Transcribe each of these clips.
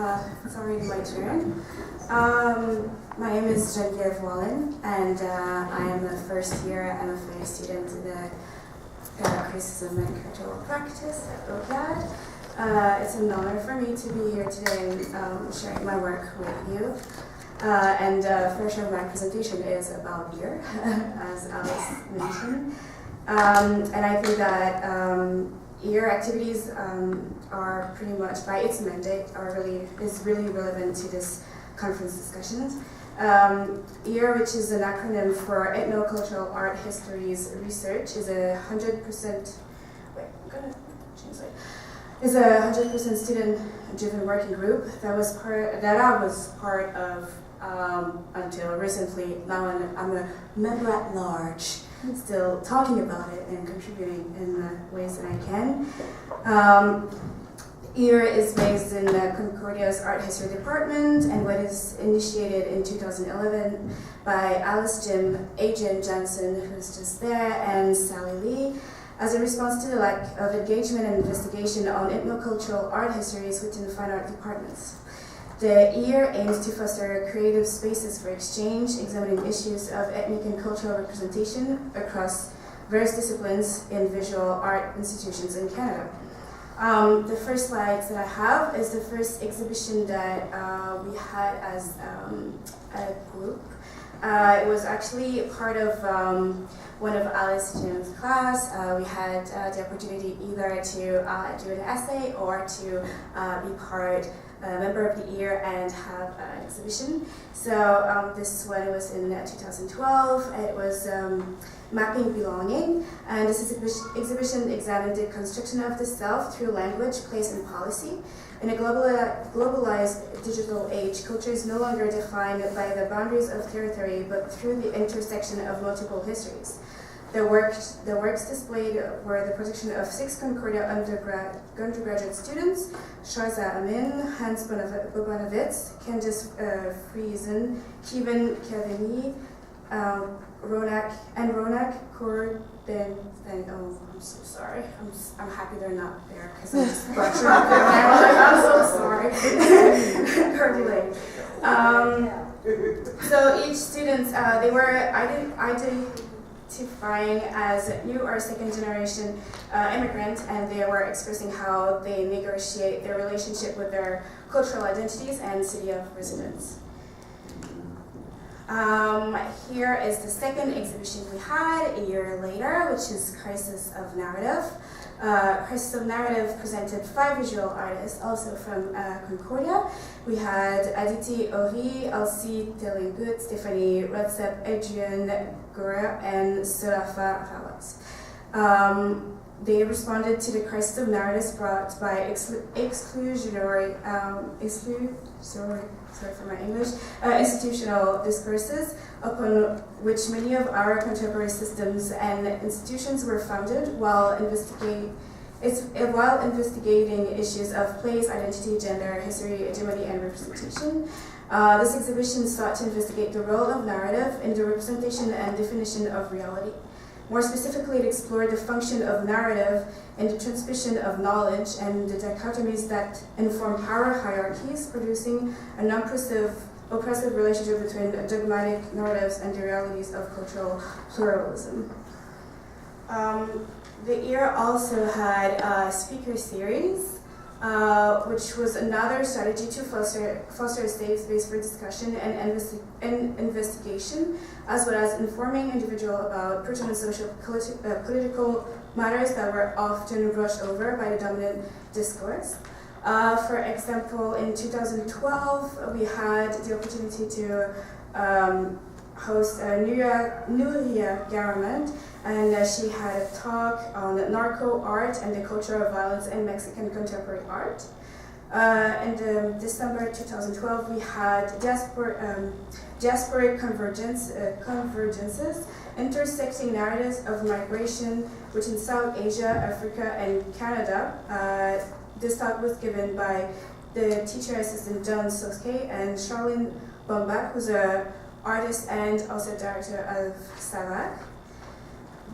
It's already my turn. My name is Genevieve Wallen, and I am a first-year MFA student in the Criticism and Cultural Practice at OCAD. It's an honor for me to be here today and sharing my work with you. First of my presentation is about beer, as Alice mentioned. And I think that year activities are pretty much, by its mandate, is really relevant to this conference discussions. EAR, which is an acronym for Ethnocultural Art Histories Research, is a 100%. Wait, I'm gonna translate. Is a 100% student-driven working group that I was part of until recently. Now I'm a member at large, still talking about it and contributing in the ways that I can. EAR is based in Concordia's Art History Department and was initiated in 2011 by Alice Jim, Adrian Johnson, who's just there, and Sally Lee, as a response to the lack of engagement and investigation on ethnocultural art histories within fine art departments. The EAR aims to foster creative spaces for exchange, examining issues of ethnic and cultural representation across various disciplines in visual art institutions in Canada. The first slides that I have is the first exhibition that we had as a group. It was actually part of one of Alice Jim's class. We had the opportunity either to do an essay or to be a member of the EAR and have an exhibition. So this one was in 2012. It was Mapping Belonging, and this exhibition examined the construction of the self through language, place, and policy. In a globalized digital age, culture is no longer defined by the boundaries of territory, but through the intersection of multiple histories. The works displayed were the production of 6 Concordia undergraduate students: Sharza Amin, Hans Bobanovitz, Candice Friesen, Kevin Kaveni, Ronak Korben. Oh, I'm so sorry. I'm happy they're not there because I'm just butchering their name. I'm so sorry. Cordelay. So each student, they were identifying as new or second generation immigrant, and they were expressing how they negotiate their relationship with their cultural identities and city of residence. Here is the second exhibition we had a year later, which is Crisis of Narrative. Crisis of Narrative presented 5 visual artists, also from Concordia. We had Aditi Ori, Elsie Telingut, Stephanie Rodsep, Adrian Gura, and Surafa Rawat. They responded to the crisis of narratives brought by institutional discourses upon which many of our contemporary systems and institutions were founded while investigating issues of place, identity, gender, history, hegemony, and representation. This exhibition sought to investigate the role of narrative in the representation and definition of reality. More specifically, it explored the function of narrative in the transmission of knowledge and the dichotomies that inform power hierarchies, producing an oppressive relationship between dogmatic narratives and the realities of cultural pluralism. The EAR also had a speaker series, which was another strategy to foster a safe space for discussion and investigation, as well as informing individuals about pertinent social political matters that were often brushed over by the dominant discourse. For example, in 2012, we had the opportunity to host Nuria Garamond, and she had a talk on narco art and the culture of violence in Mexican contemporary art. In December 2012, we had diasporic convergences, intersecting narratives of migration within South Asia, Africa, and Canada. This talk was given by the teacher assistant John Soske and Charlene Bombach, who's an artist and also director of SAVAC.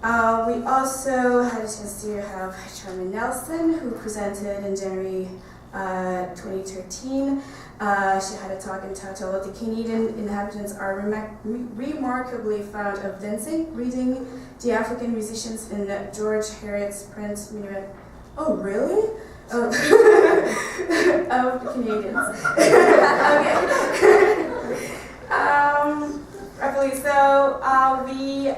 We also had a chance to have Charmaine Nelson, who presented in January 2013. She had a talk entitled "The Canadian Inhabitants Are Remarkably Fond of Dancing, Reading the African Musicians in George Heriot's Print Minuet." Oh, really? Oh. Of Canadians. Okay. Roughly, so we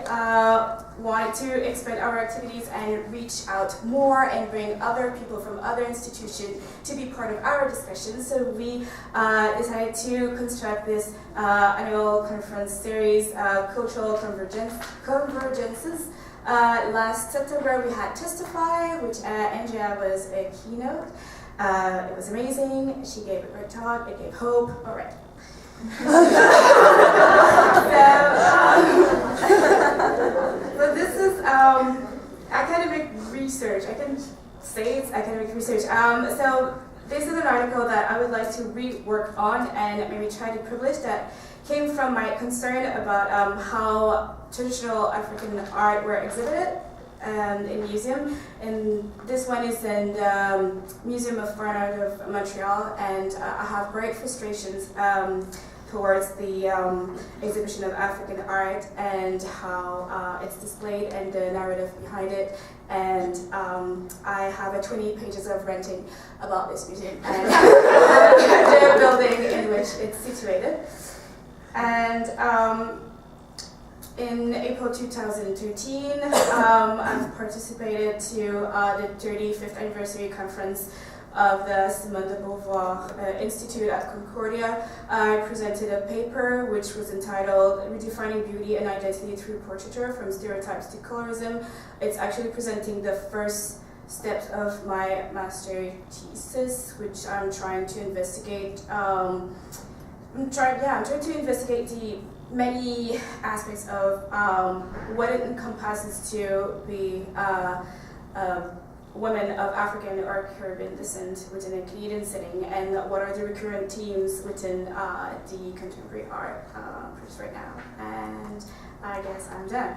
wanted to expand our activities and reach out more and bring other people from other institutions to be part of our discussion. So we decided to construct this annual conference series, Cultural Convergences. Last September we had Testify, which Andrea was a keynote. It was amazing. She gave a great talk. It gave hope. All right. So this is academic research. I can say it's academic research. So this is an article that I would like to rework on and maybe try to publish that came from my concern about how traditional African art were exhibited in museum. And this one is in the Museum of Foreign Art of Montreal, and I have great frustrations towards the exhibition of African art and how it's displayed and the narrative behind it. And I have 20 pages of ranting about this museum and the building in which it's situated. And in April 2013, I've participated to the 35th anniversary conference of the Simone de Beauvoir Institute at Concordia. I presented a paper which was entitled "Redefining Beauty and Identity Through Portraiture, From Stereotypes to Colorism." It's actually presenting the first steps of my master thesis, which I'm trying to investigate. I'm trying to investigate the many aspects of what it encompasses to be women of African or Caribbean descent within a Canadian setting, and what are the recurrent themes within the contemporary art produced right now. And I guess I'm done.